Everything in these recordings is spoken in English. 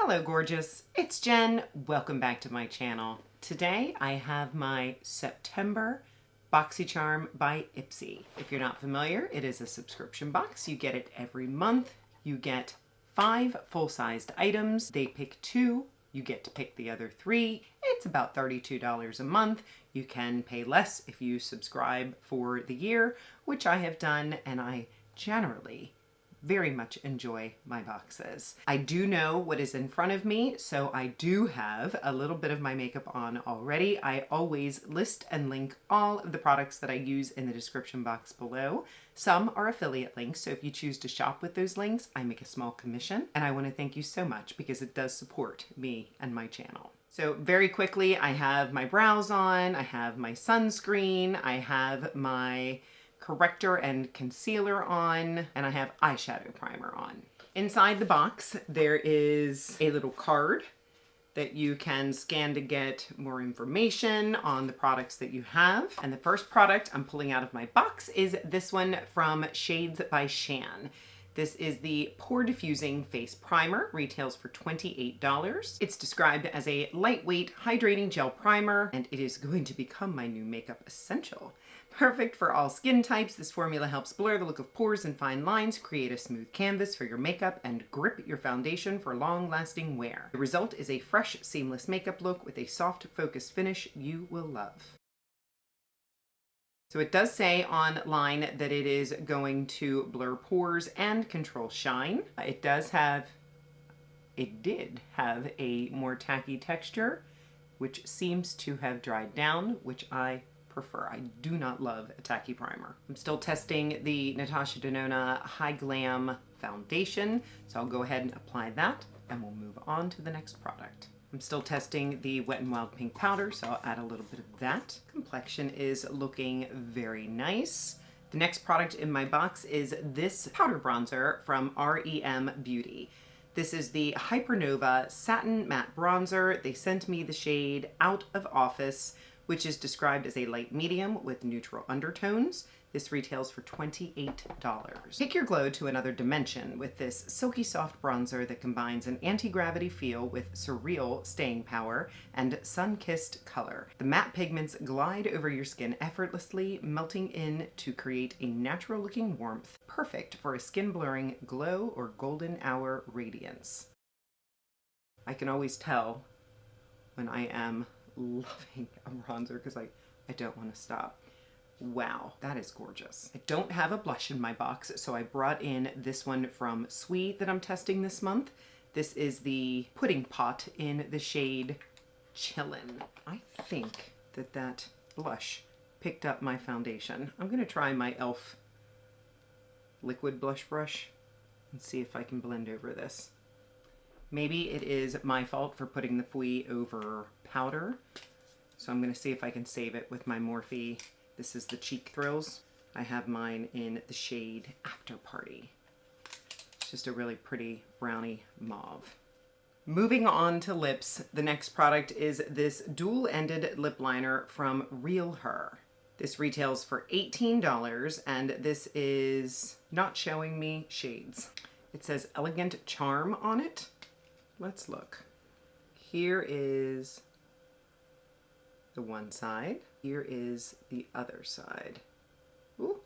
Hello gorgeous, it's Jen. Welcome back to my channel. Today I have my September Boxycharm by Ipsy. If you're not familiar, it is a subscription box. You get it every month. You get 5 full-sized items. They pick 2. You get to pick the other 3. It's about $32 a month. You can pay less if you subscribe for the year, which I have done, and I generally very much enjoy my boxes. I do know what is in front of me, so I do have a little bit of my makeup on already. I always list and link all of the products that I use in the description box below. Some are affiliate links, so if you choose to shop with those links, I make a small commission, and I want to thank you so much because it does support me and my channel. So very quickly, I have my brows on, I have my sunscreen, I have my corrector and concealer on, and I have eyeshadow primer on. Inside the box, there is a little card that you can scan to get more information on the products that you have. And the first product I'm pulling out of my box is this one from Shades by Shan. This is the Pore Diffusing Face Primer, retails for $28. It's described as a lightweight hydrating gel primer, and it is going to become my new makeup essential. Perfect for all skin types, this formula helps blur the look of pores and fine lines, create a smooth canvas for your makeup, and grip your foundation for long-lasting wear. The result is a fresh, seamless makeup look with a soft, focused finish you will love. So it does say online that it is going to blur pores and control shine. It did have a more tacky texture, which seems to have dried down, which I prefer. I do not love a tacky primer. I'm still testing the Natasha Denona High Glam foundation, so I'll go ahead and apply that, and we'll move on to the next product. I'm still testing the Wet n Wild Pink powder, so I'll add a little bit of that. Complexion is looking very nice. The next product in my box is this powder bronzer from REM Beauty. This is the Hypernova Satin Matte Bronzer. They sent me the shade Out of Office, which is described as a light medium with neutral undertones. This retails for $28. Take your glow to another dimension with this silky soft bronzer that combines an anti-gravity feel with surreal staying power and sun-kissed color. The matte pigments glide over your skin effortlessly, melting in to create a natural-looking warmth, perfect for a skin-blurring glow or golden hour radiance. I can always tell when I am loving a bronzer because I don't want to stop. Wow, that is gorgeous. I don't have a blush in my box, so I brought in this one from Sui that I'm testing this month. This is the Pudding Pot in the shade Chillin'. I think that blush picked up my foundation. I'm going to try my e.l.f. liquid blush brush and see if I can blend over this. Maybe it is my fault for putting the Fui over powder, so I'm going to see if I can save it with my Morphe. This is the Cheek Thrills. I have mine in the shade After Party. It's just a really pretty brownie mauve. Moving on to lips, the next product is this dual-ended lip liner from Realher. This retails for $18, and this is not showing me shades. It says Elegant Charm on it. Let's look. Here is the one side. Here is the other side. Ooh.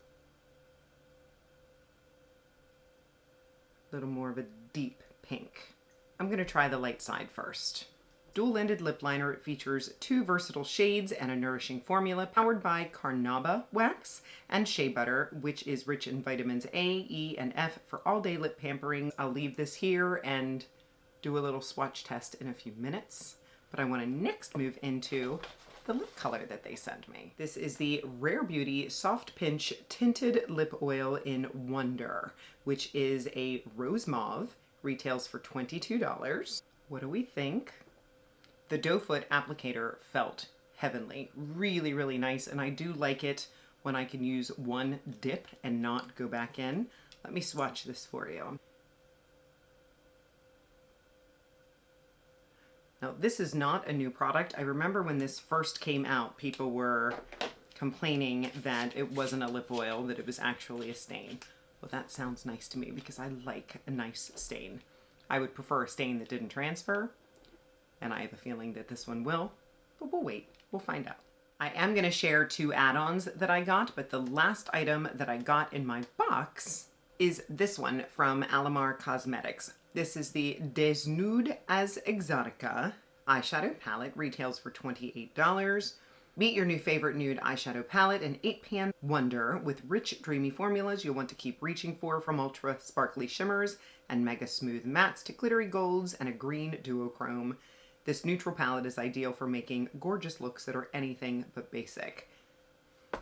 A little more of a deep pink. I'm going to try the light side first. Dual-ended lip liner. It features 2 versatile shades and a nourishing formula powered by carnauba wax and shea butter, which is rich in vitamins A, E, and F for all-day lip pampering. I'll leave this here and do a little swatch test in a few minutes, but I want to next move into the lip color that they sent me. This is the Rare Beauty Soft Pinch Tinted Lip Oil in Wonder, which is a rose mauve, retails for $22. What do we think? The doe foot applicator felt heavenly, really, really nice, and I do like it when I can use one dip and not go back in. Let me swatch this for you. Now, this is not a new product. I remember when this first came out, people were complaining that it wasn't a lip oil, that it was actually a stain. Well, that sounds nice to me because I like a nice stain. I would prefer a stain that didn't transfer, and I have a feeling that this one will, but we'll wait. We'll find out. I am going to share 2 add-ons that I got, but the last item that I got in my box is this one from Alamar Cosmetics. This is the Desnude as Exotica eyeshadow palette. Retails for $28. Meet your new favorite nude eyeshadow palette, an 8-pan wonder with rich, dreamy formulas you'll want to keep reaching for, from ultra sparkly shimmers and mega smooth mattes to glittery golds and a green duochrome. This neutral palette is ideal for making gorgeous looks that are anything but basic.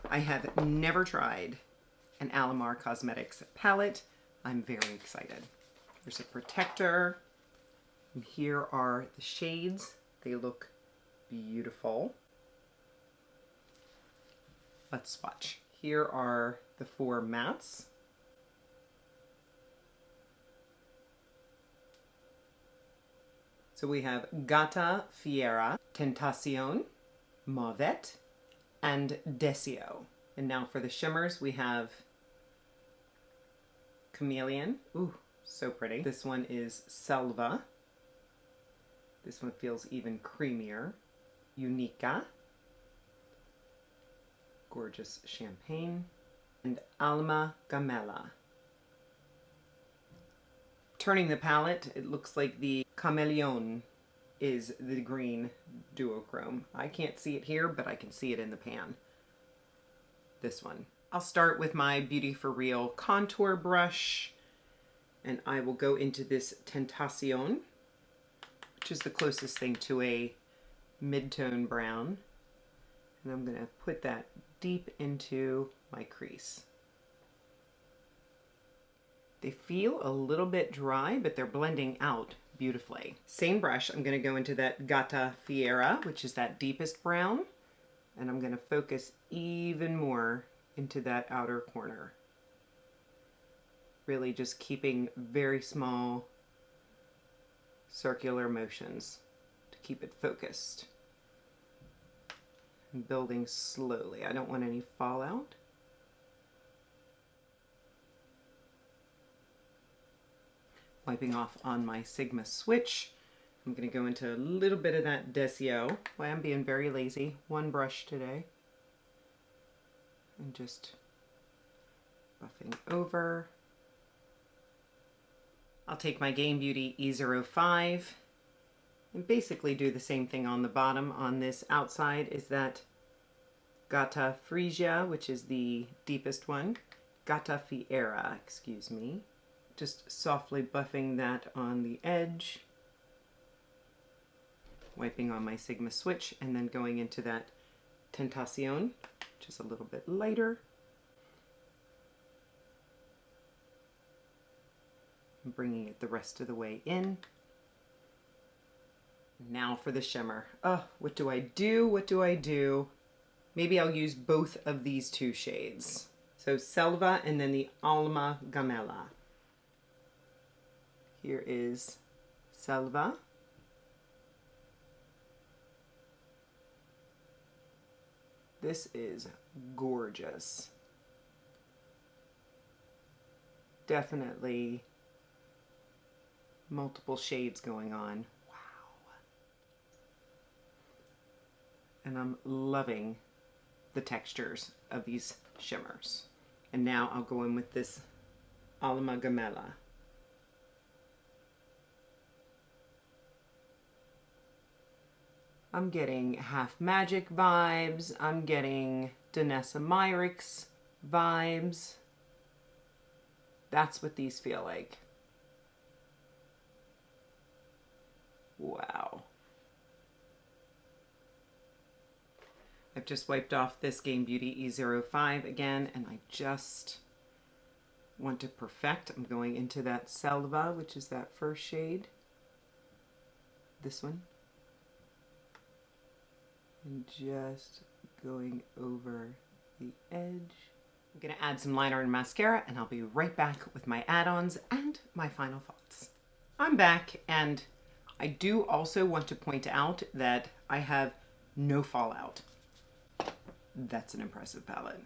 I have never tried an Alamar Cosmetics palette. I'm very excited. There's a protector. And here are the shades. They look beautiful. Let's swatch. Here are the 4 mattes. So we have Gata Fiera, Tentacion, Mauvet, and Desio. And now for the shimmers, we have Chameleon. Ooh, so pretty. This one is Selva. This one feels even creamier. Unica. Gorgeous champagne. And Alma Gamella. Turning the palette, it looks like the Chameleon is the green duochrome. I can't see it here, but I can see it in the pan. This one. I'll start with my Beauty for Real contour brush, and I will go into this Tentacion, which is the closest thing to a mid-tone brown. And I'm going to put that deep into my crease. They feel a little bit dry, but they're blending out beautifully. Same brush, I'm going to go into that Gata Fiera, which is that deepest brown, and I'm going to focus even more into that outer corner. Really just keeping very small circular motions to keep it focused. And building slowly. I don't want any fallout. Wiping off on my Sigma switch. I'm going to go into a little bit of that Desio. Well, I'm being very lazy. 1 brush today. And just buffing over. I'll take my JennDBeauty E05 and basically do the same thing on the bottom. On this outside is that Gata Frisia, which is the deepest one. Gata Fiera, excuse me. Just softly buffing that on the edge. Wiping on my Sigma switch and then going into that Tentacion, which is a little bit lighter. And bringing it the rest of the way in. Now for the shimmer. Oh, what do I do? What do I do? Maybe I'll use both of these 2 shades. So Selva and then the Alma Gamella. Here is Selva. This is gorgeous. Definitely multiple shades going on. Wow. And I'm loving the textures of these shimmers. And now I'll go in with this Alma Gamella. I'm getting Half Magic vibes. I'm getting Danessa Myricks vibes. That's what these feel like. Wow. I've just wiped off this JennDBeauty E05 again, and I just want to perfect. I'm going into that Selva, which is that first shade. This one. And just going over the edge. I'm going to add some liner and mascara, and I'll be right back with my add-ons and my final thoughts. I'm back, and I do also want to point out that I have no fallout. That's an impressive palette.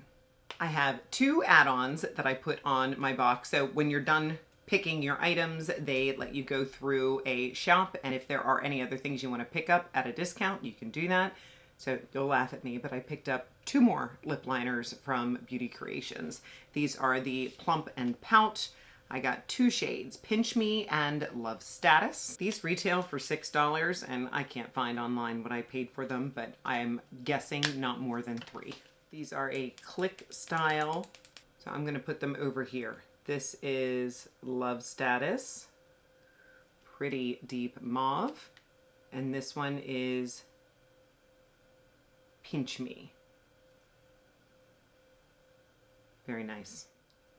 I have 2 add-ons that I put on my box. So when you're done picking your items, they let you go through a shop, and if there are any other things you want to pick up at a discount, you can do that. So you'll laugh at me, but I picked up 2 more lip liners from Beauty Creations. These are the Plump and Pout. I got 2 shades, Pinch Me and Love Status. These retail for $6, and I can't find online what I paid for them, but I'm guessing not more than 3. These are a click style, so I'm gonna put them over here. This is Love Status, pretty deep mauve, and this one is Pinch Me. Very nice.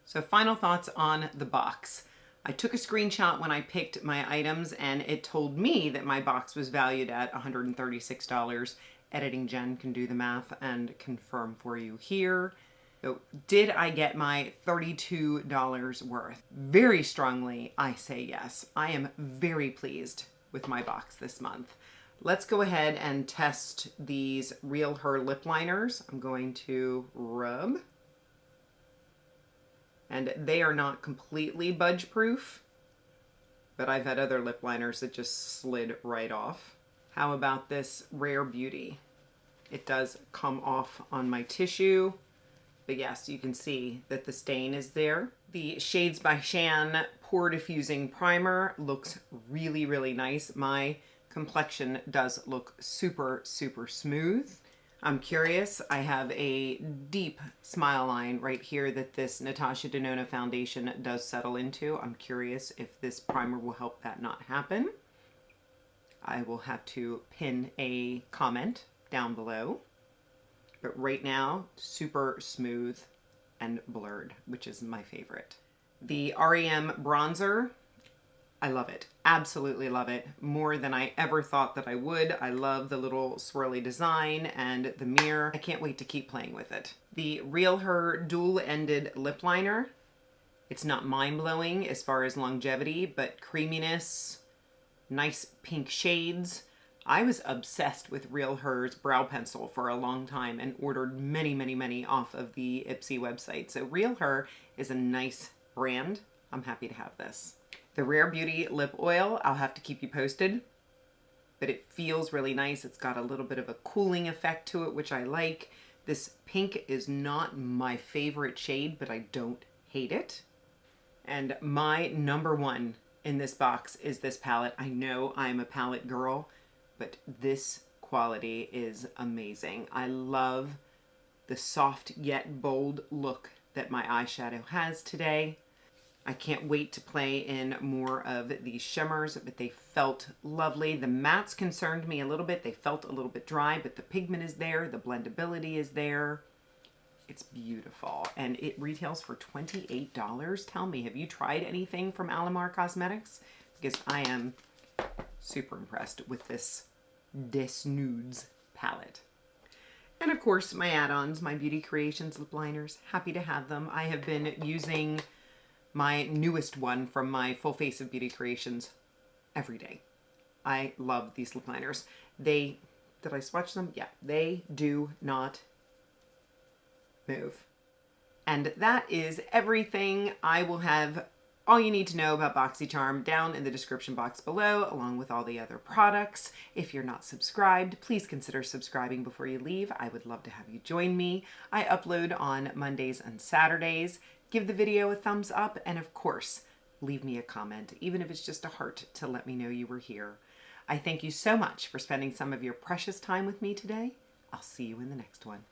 So final thoughts on the box. I took a screenshot when I picked my items and it told me that my box was valued at $136. Editing Jen can do the math and confirm for you here. So did I get my $32 worth? Very strongly, I say yes. I am very pleased with my box this month. Let's go ahead and test these Realher lip liners. I'm going to rub. And they are not completely budge proof, but I've had other lip liners that just slid right off. How about this Rare Beauty? It does come off on my tissue, but yes, you can see that the stain is there. The Shades by Shan Pore Diffusing Primer looks really, really nice. My complexion does look super, super smooth. I'm curious. I have a deep smile line right here that this Natasha Denona foundation does settle into. I'm curious if this primer will help that not happen. I will have to pin a comment down below. But right now, super smooth and blurred, which is my favorite. The REM Bronzer, I love it. Absolutely love it. More than I ever thought that I would. I love the little swirly design and the mirror. I can't wait to keep playing with it. The Realher dual-ended lip liner. It's not mind-blowing as far as longevity, but creaminess, nice pink shades. I was obsessed with Realher's brow pencil for a long time and ordered many, many, many off of the Ipsy website. So Realher is a nice brand. I'm happy to have this. The Rare Beauty lip oil, I'll have to keep you posted, but it feels really nice. It's got a little bit of a cooling effect to it, which I like. This pink is not my favorite shade, but I don't hate it. And my number one in this box is this palette. I know I'm a palette girl, but this quality is amazing. I love the soft yet bold look that my eyeshadow has today. I can't wait to play in more of these shimmers, but they felt lovely. The mattes concerned me a little bit. They felt a little bit dry, but the pigment is there. The blendability is there. It's beautiful. And it retails for $28. Tell me, have you tried anything from Alamar Cosmetics? Because I am super impressed with this Des Nudes palette. And of course, my add-ons, my Beauty Creations lip liners. Happy to have them. I have been using my newest one from my Full Face of Beauty Creations every day. I love these lip liners. Did I swatch them? Yeah, they do not move. And that is everything. I will have all you need to know about Boxycharm down in the description box below, along with all the other products. If you're not subscribed, please consider subscribing before you leave. I would love to have you join me. I upload on Mondays and Saturdays. Give the video a thumbs up, and of course, leave me a comment, even if it's just a heart, to let me know you were here. I thank you so much for spending some of your precious time with me today. I'll see you in the next one.